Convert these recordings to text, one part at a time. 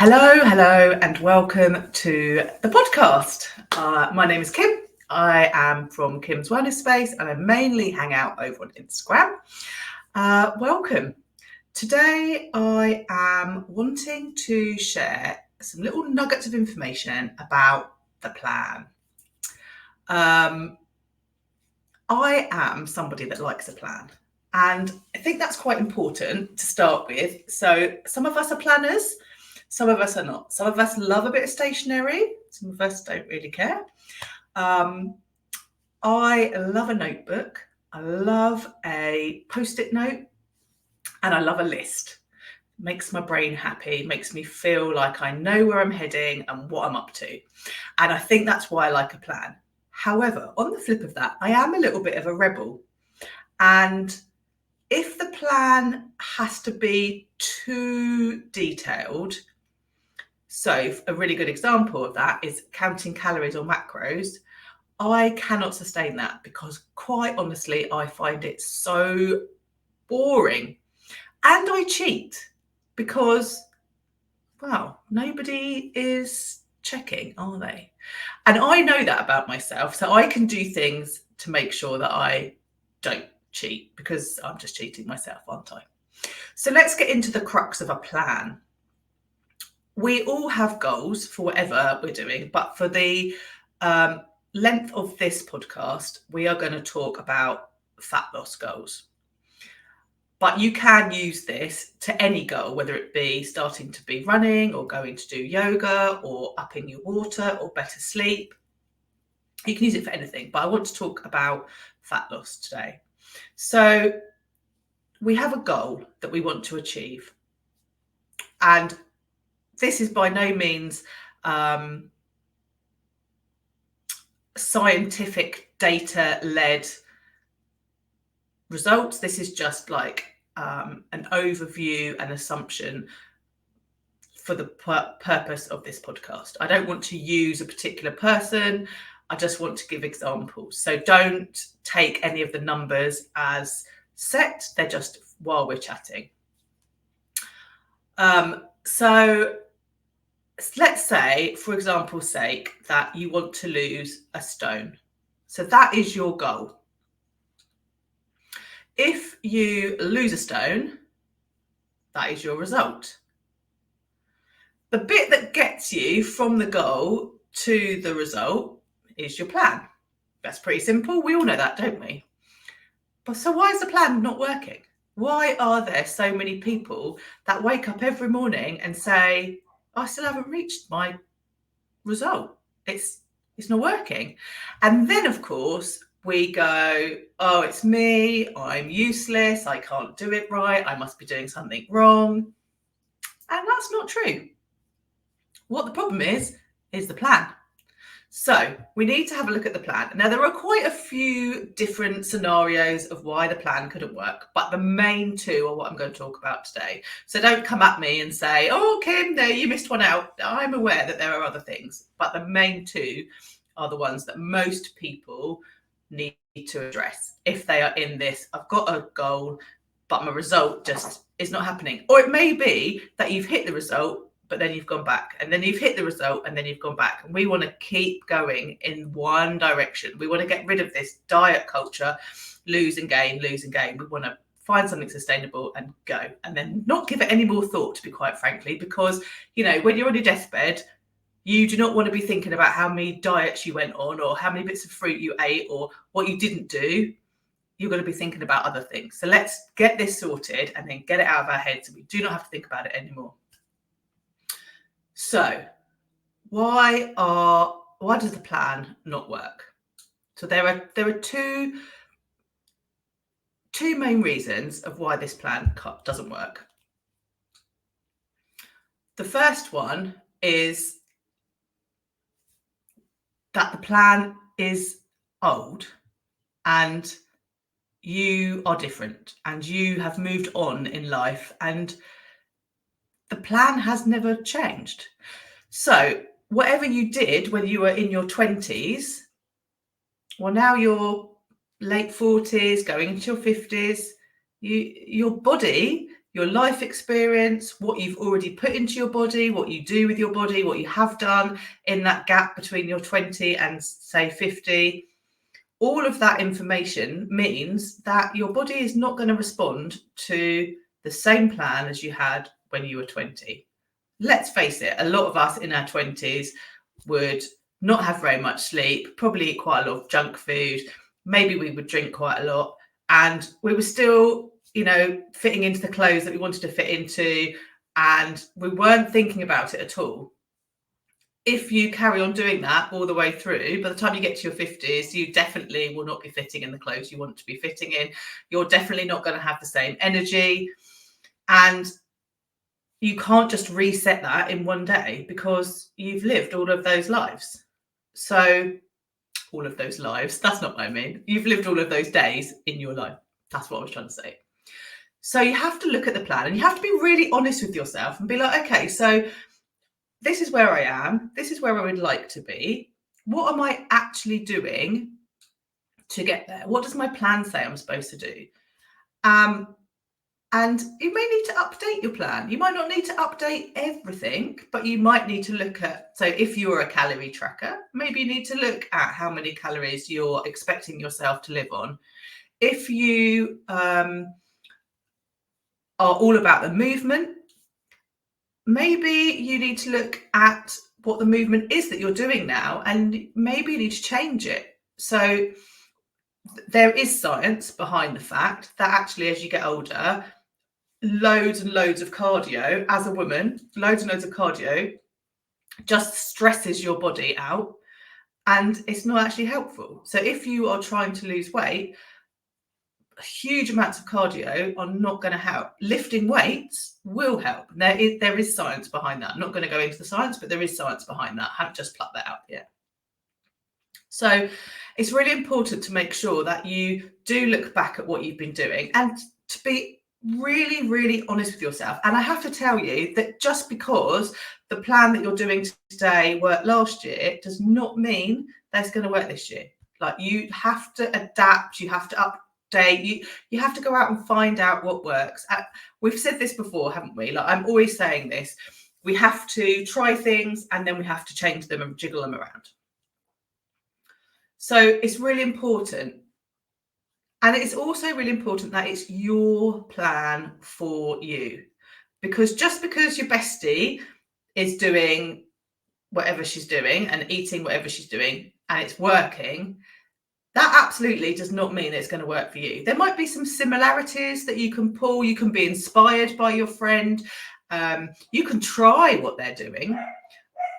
Hello, and welcome to the podcast. My name is Kim. I am from Kim's Wellness Space and I mainly hang out over on Instagram. Welcome. Today I am wanting to share some little nuggets of information about the plan. I am somebody that likes a plan, and I think that's quite important to start with. So some of us are planners, some of us are not. Some of us love a bit of stationery, some of us don't really care. I love a notebook, I love a post-it note, and I love a list. Makes my brain happy, makes me feel like I know where I'm heading and what I'm up to. And I think that's why I like a plan. However, on the flip of that, I am a little bit of a rebel. And if the plan has to be too detailed, so a really good example of that is counting calories or macros, I cannot sustain that because quite honestly, I find it so boring. And I cheat because, well, nobody is checking, are they? And I know that about myself. So I can do things to make sure that I don't cheat because I'm just cheating myself, aren't I? So let's get into the crux of a plan. We all have goals for whatever we're doing, but for the length of this podcast, we are going to talk about fat loss goals. But you can use this to any goal, whether it be starting to be running or going to do yoga or upping your water or better sleep. You can use it for anything, but I want to talk about fat loss today. So we have a goal that we want to achieve. And this is by no means scientific data-led results. This is just like an overview and assumption for the purpose of this podcast. I don't want to use a particular person. I just want to give examples. So don't take any of the numbers as set. They're just while we're chatting. So let's say, for example's sake, that you want to lose a stone. So that is your goal. If you lose a stone, that is your result. The bit that gets you from the goal to the result is your plan. That's pretty simple. We all know that, don't we? But so why is the plan not working? Why are there so many people that wake up every morning and say, I still haven't reached my result. It's not working. And then, of course, we go, oh, it's me. I'm useless. I can't do it right. I must be doing something wrong. And that's not true. What the problem is the plan. So we need to have a look at the plan. Now, there are quite a few different scenarios of why the plan couldn't work, but the main two are what I'm going to talk about today. So don't come at me and say, oh, Kim, no, you missed one out. I'm aware that there are other things, but the main two are the ones that most people need to address if they are in this, I've got a goal, but my result just is not happening. Or it may be that you've hit the result, but then you've gone back, and then you've hit the result, and then you've gone back. And we want to keep going in one direction. We want to get rid of this diet culture, lose and gain, lose and gain. We want to find something sustainable and go, and then not give it any more thought, to be quite frankly, because, you know, when you're on your deathbed, you do not want to be thinking about how many diets you went on or how many bits of fruit you ate or what you didn't do. You're going to be thinking about other things. So let's get this sorted and then get it out of our head so we do not have to think about it anymore. So why does the plan not work? So there are two main reasons of why this plan doesn't work. The first one is that the plan is old and you are different and you have moved on in life and the plan has never changed. So whatever you did when you were in your 20s, well, now you're late 40s, going into your 50s, your body your life experience, what you've already put into your body, what you do with your body, what you have done in that gap between your 20 and say 50. All of that information means that your body is not going to respond to the same plan as you had when you were 20. Let's face it, a lot of us in our 20s would not have very much sleep, probably eat quite a lot of junk food, maybe we would drink quite a lot, and we were still, fitting into the clothes that we wanted to fit into, and we weren't thinking about it at all. If you carry on doing that all the way through, by the time you get to your 50s, you definitely will not be fitting in the clothes you want to be fitting in. You're definitely not going to have the same energy. And you can't just reset that in one day because you've lived all of those lives. So all of those lives, that's not what I mean. You've lived all of those days in your life. That's what I was trying to say. So you have to look at the plan and you have to be really honest with yourself and be like, okay, so this is where I am. This is where I would like to be. What am I actually doing to get there? What does my plan say I'm supposed to do? And you may need to update your plan. You might not need to update everything, but you might need to look at, so if you're a calorie tracker, maybe you need to look at how many calories you're expecting yourself to live on. If you are all about the movement, maybe you need to look at what the movement is that you're doing now, and maybe you need to change it. So there is science behind the fact that actually as you get older, loads and loads of cardio as a woman, loads and loads of cardio just stresses your body out and it's not actually helpful. So if you are trying to lose weight, huge amounts of cardio are not going to help. Lifting weights will help. There is science behind that. I'm not going to go into the science, but there is science behind that. I haven't just plucked that out yet. So it's really important to make sure that you do look back at what you've been doing and to be really, really honest with yourself. And I have to tell you that just because the plan that you're doing today worked last year does not mean that it's going to work this year. Like, you have to adapt, you have to update, you have to go out and find out what works. We've said this before, haven't we? Like, I'm always saying this. We have to try things and then we have to change them and jiggle them around. So it's really important. And it's also really important that it's your plan for you. Because just because your bestie is doing whatever she's doing and eating whatever she's doing and it's working, that absolutely does not mean it's going to work for you. There might be some similarities that you can pull. You can be inspired by your friend. You can try what they're doing,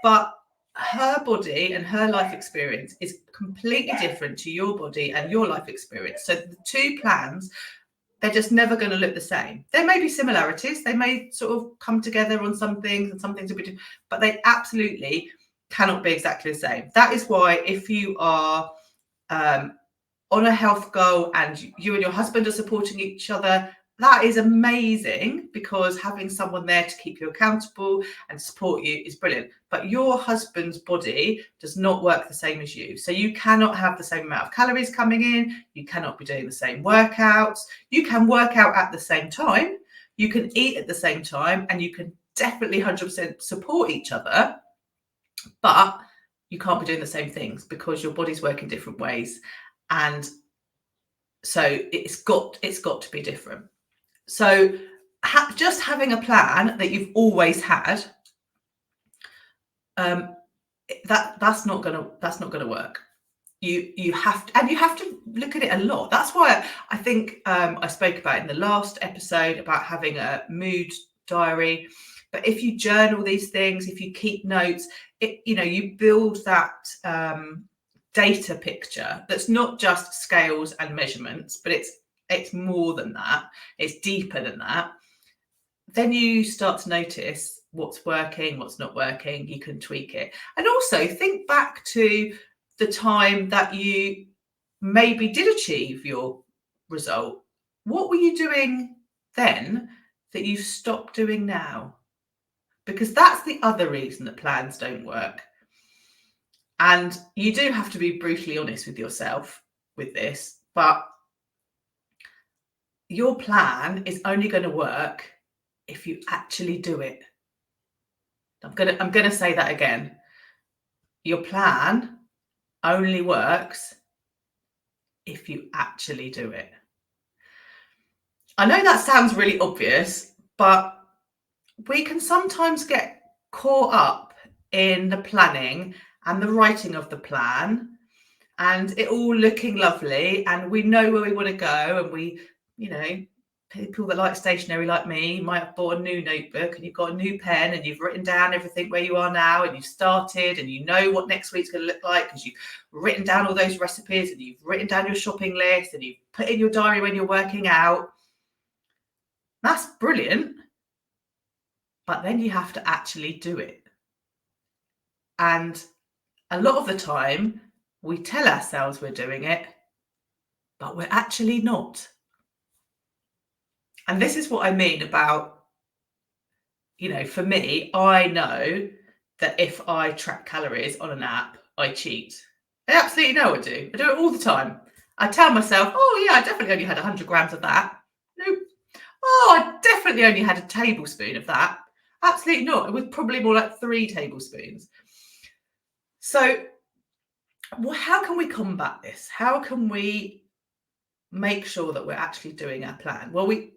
but her body and her life experience is completely different to your body and your life experience. So the two plans, they're just never going to look the same. There may be similarities. They may sort of come together on some things and some things will be different, but they absolutely cannot be exactly the same. That is why if you are on a health goal and you and your husband are supporting each other, that is amazing, because having someone there to keep you accountable and support you is brilliant. But your husband's body does not work the same as you. So you cannot have the same amount of calories coming in. You cannot be doing the same workouts. You can work out at the same time. You can eat at the same time, and you can definitely 100% support each other. But you can't be doing the same things because your body's working different ways. And so it's got to be different. So just having a plan that you've always had, that's not gonna work. You have to look at it a lot. That's why I think I spoke about in the last episode about having a mood diary. But if you journal these things, if you keep notes, you build that data picture that's not just scales and measurements, but it's more than that. It's deeper than that. Then you start to notice what's working, what's not working. You can tweak it. And also think back to the time that you maybe did achieve your result. What were you doing then that you've stopped doing now? Because that's the other reason that plans don't work. And you do have to be brutally honest with yourself with this, but your plan is only going to work if you actually do it. I'm gonna say that again. Your plan only works if you actually do it. I know that sounds really obvious, but we can sometimes get caught up in the planning and the writing of the plan and it all looking lovely, and we know where we want to go, and we, people that like stationery like me might have bought a new notebook and you've got a new pen and you've written down everything where you are now and you've started and you know what next week's going to look like because you've written down all those recipes and you've written down your shopping list and you've put in your diary when you're working out. That's brilliant. But then you have to actually do it. And a lot of the time, we tell ourselves we're doing it, but we're actually not. And this is what I mean about, for me, I know that if I track calories on an app, I cheat. I absolutely know I do. I do it all the time. I tell myself, oh yeah, I definitely only had 100 grams of that. Nope. Oh, I definitely only had a tablespoon of that. Absolutely not. It was probably more like 3 tablespoons. So, how can we combat this? How can we make sure that we're actually doing our plan? Well, we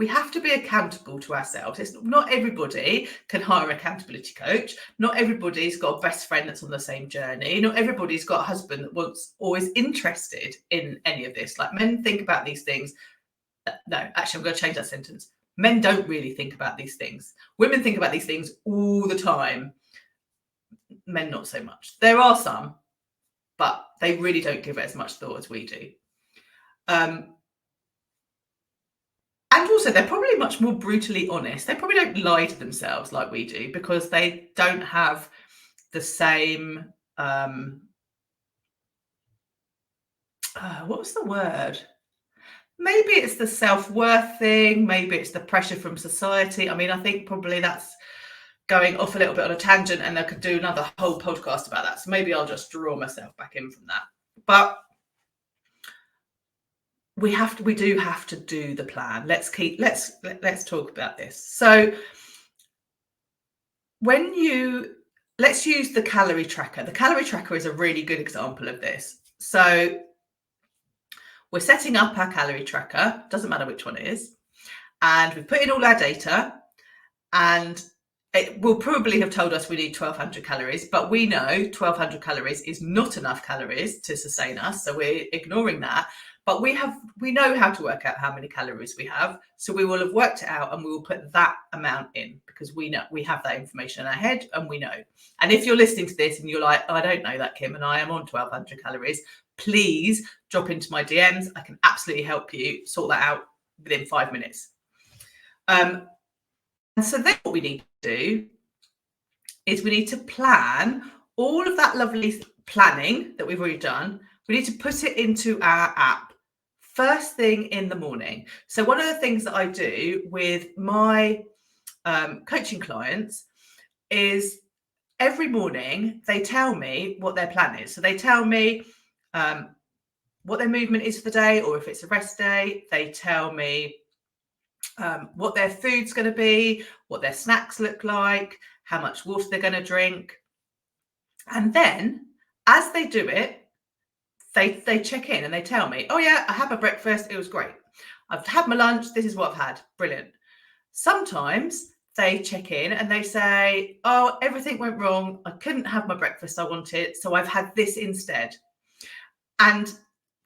have to be accountable to ourselves. It's not everybody can hire an accountability coach. Not everybody's got a best friend that's on the same journey. Not everybody's got a husband that wants always interested in any of this. Like, men think about these things. No, actually, I'm going to change that sentence. Men don't really think about these things. Women think about these things all the time. Men, not so much. There are some, but they really don't give it as much thought as we do. And also, they're probably much more brutally honest. They probably don't lie to themselves like we do because they don't have the same, what's the word? Maybe it's the self-worth thing. Maybe it's the pressure from society. I mean, I think probably that's going off a little bit on a tangent, and I could do another whole podcast about that. So maybe I'll just draw myself back in from that. But we do have to do the plan. Let's talk about this. So let's use the calorie tracker. The calorie tracker is a really good example of this. So we're setting up our calorie tracker, doesn't matter which one it is, and we've put in all our data, and it will probably have told us we need 1,200 calories, but we know 1,200 calories is not enough calories to sustain us, so we're ignoring that. But we know how to work out how many calories we have, so we will have worked it out and we will put that amount in because we know we have that information in our head and we know. And if you're listening to this and you're like, I don't know that, Kim, and I am on 1,200 calories, please drop into my DMs. I can absolutely help you sort that out within 5 minutes. And so then what we need to do is we need to plan all of that lovely planning that we've already done. We need to put it into our app first thing in the morning. So one of the things that I do with my coaching clients is every morning they tell me what their plan is. So they tell me what their movement is for the day, or if it's a rest day, they tell me what their food's going to be, what their snacks look like, how much water they're going to drink. And then as they do it, they check in and they tell me, oh yeah, I had my breakfast, it was great. I've had my lunch, this is what I've had, brilliant. Sometimes they check in and they say, oh, everything went wrong, I couldn't have my breakfast I wanted, so I've had this instead. And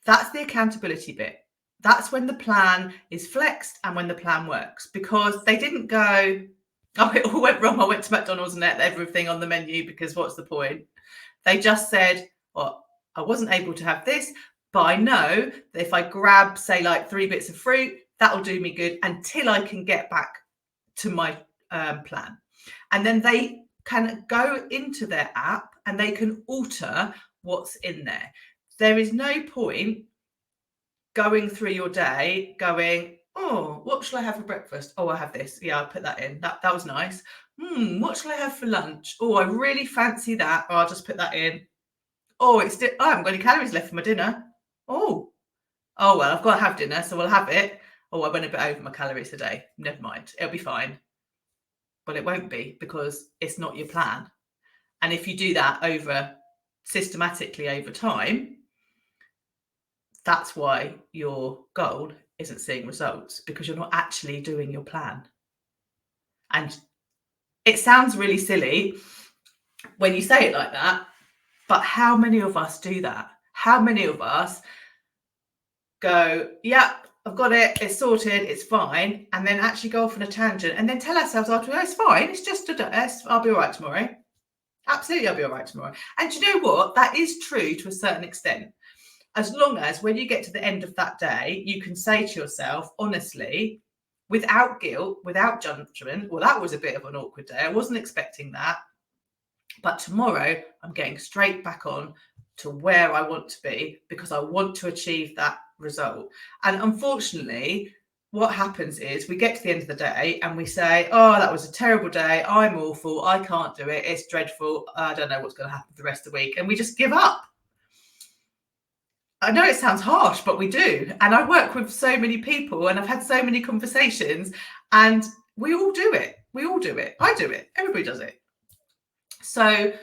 that's the accountability bit. That's when the plan is flexed and when the plan works, because they didn't go, oh, it all went wrong, I went to McDonald's and ate everything on the menu because what's the point? They just said, well, I wasn't able to have this, but I know that if I grab, say, like 3 bits of fruit, that'll do me good until I can get back to my plan. And then they can go into their app and they can alter what's in there. There is no point going through your day going, oh, what shall I have for breakfast? Oh, I have this. Yeah, I'll put that in. That was nice. What shall I have for lunch? Oh, I really fancy that. Oh, I'll just put that in. Oh, I haven't got any calories left for my dinner. Oh, well, I've got to have dinner, so we'll have it. oh, I went a bit over my calories today. Never mind. It'll be fine. Well, it won't be, because it's not your plan. And if you do that systematically over time, that's why your goal isn't seeing results, because you're not actually doing your plan. And it sounds really silly when you say it like that, but how many of us do that? How many of us go, yeah, I've got it, it's sorted, it's fine, and then actually go off on a tangent and then tell ourselves after, oh, it's fine, it's just I'll be all right tomorrow. Absolutely, I'll be all right tomorrow. And do you know what? That is true to a certain extent. As long as when you get to the end of that day, you can say to yourself, honestly, without guilt, without judgment, well, that was a bit of an awkward day. I wasn't expecting that. But tomorrow, I'm getting straight back on to where I want to be, because I want to achieve that result. And unfortunately, what happens is we get to the end of the day and we say, oh, that was a terrible day. I'm awful. I can't do it. It's dreadful. I don't know what's going to happen for the rest of the week. And we just give up. I know it sounds harsh, but we do. And I work with so many people and I've had so many conversations, and we all do it. We all do it. I do it. Everybody does it. So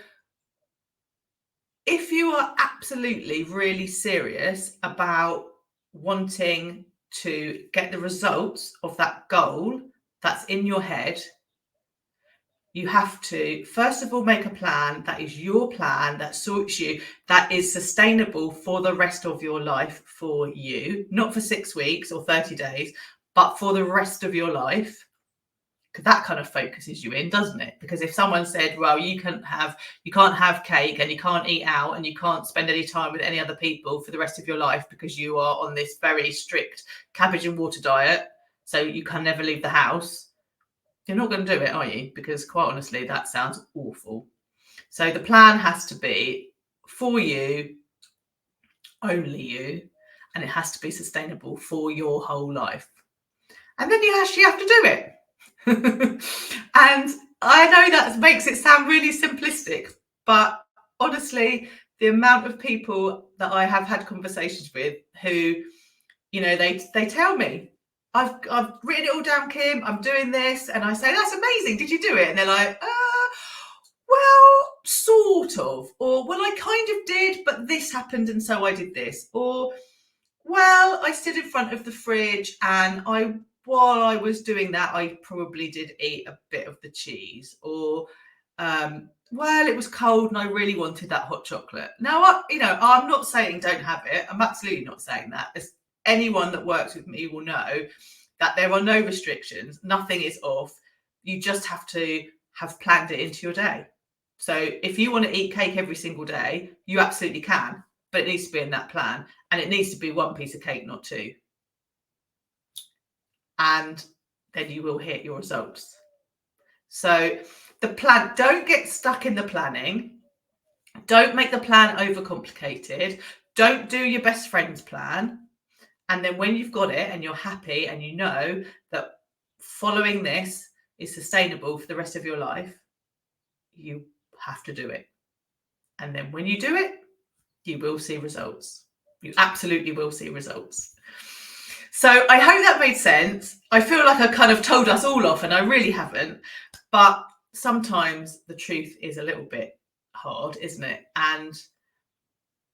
if you are absolutely really serious about wanting to get the results of that goal that's in your head, you have to, first of all, make a plan that is your plan, that suits you, that is sustainable for the rest of your life for you, not for 6 weeks or 30 days, but for the rest of your life. Because that kind of focuses you in, doesn't it? Because if someone said, well, you can't have cake and you can't eat out and you can't spend any time with any other people for the rest of your life because you are on this very strict cabbage and water diet, so you can never leave the house, you're not going to do it, are you? Because quite honestly, that sounds awful. So the plan has to be for you, only you, and it has to be sustainable for your whole life. And then you actually have to do it. And I know that makes it sound really simplistic, but honestly, the amount of people that I have had conversations with who, they tell me, I've written it all down, Kim, I'm doing this. And I say, that's amazing. Did you do it? And they're like, well, sort of. Or, well, I kind of did, but this happened and so I did this. Or, well, I stood in front of the fridge and while I was doing that, I probably did eat a bit of the cheese. Or, well, it was cold and I really wanted that hot chocolate. Now, I'm not saying don't have it. I'm absolutely not saying that. As anyone that works with me will know that there are no restrictions. Nothing is off. You just have to have planned it into your day. So if you want to eat cake every single day, you absolutely can, but it needs to be in that plan, and it needs to be one piece of cake, not two. And then you will hit your results. So the plan, don't get stuck in the planning. Don't make the plan overcomplicated. Don't do your best friend's plan. And then when you've got it and you're happy and you know that following this is sustainable for the rest of your life, you have to do it. And then when you do it, you will see results. You absolutely will see results. So I hope that made sense. I feel like I kind of told us all off, and I really haven't. But sometimes the truth is a little bit hard, isn't it? And,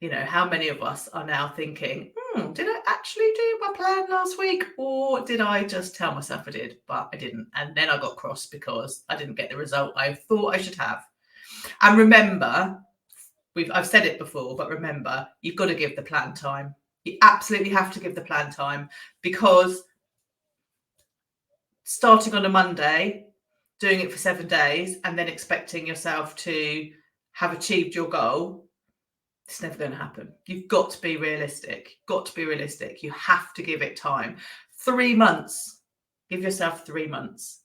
how many of us are now thinking, did I actually do my plan last week? Or did I just tell myself I did, but I didn't? And then I got cross because I didn't get the result I thought I should have. And remember, I've said it before, but remember, you've got to give the plan time. You absolutely have to give the plan time, because starting on a Monday, doing it for 7 days, and then expecting yourself to have achieved your goal, it's never going to happen. You've got to be realistic. You have to give it time. 3 months. Give yourself 3 months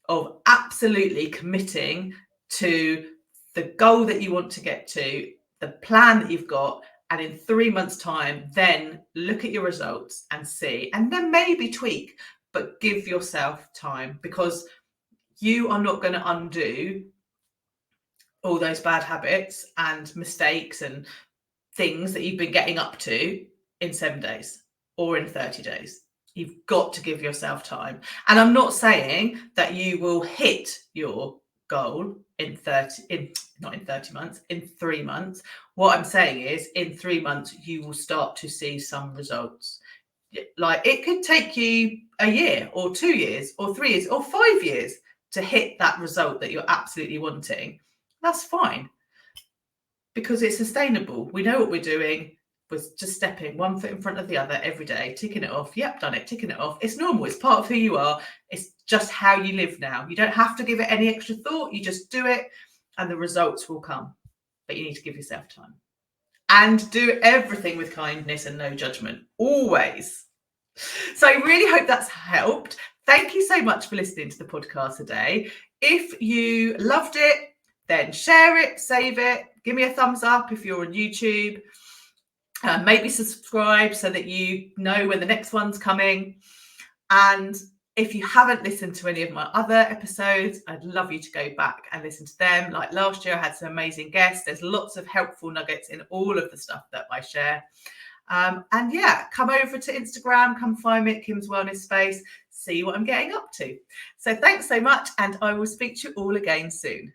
of absolutely committing to the goal that you want to get to, the plan that you've got. And in 3 months' time, then look at your results and see, and then maybe tweak, but give yourself time, because you are not going to undo all those bad habits and mistakes and things that you've been getting up to in 7 days or in 30 days. You've got to give yourself time. And I'm not saying that you will hit your goal in 30 months, in 3 months. What I'm saying is in 3 months, you will start to see some results. Like it could take you a year or 2 years or 3 years or 5 years to hit that result that you're absolutely wanting. That's fine because it's sustainable. We know what we're doing. We're just stepping one foot in front of the other every day, ticking it off. Yep, done it, ticking it off. It's normal. It's part of who you are. It's just how you live now. You don't have to give it any extra thought. You just do it and the results will come. But you need to give yourself time. And do everything with kindness and no judgment. Always. So I really hope that's helped. Thank you so much for listening to the podcast today. If you loved it, then share it, save it, give me a thumbs up if you're on YouTube. Maybe subscribe so that you know when the next one's coming. And if you haven't listened to any of my other episodes, I'd love you to go back and listen to them. Like last year, I had some amazing guests. There's lots of helpful nuggets in all of the stuff that I share. And yeah, come over to Instagram, come find me at Kim's Wellness Space, see what I'm getting up to. So thanks so much, and I will speak to you all again soon.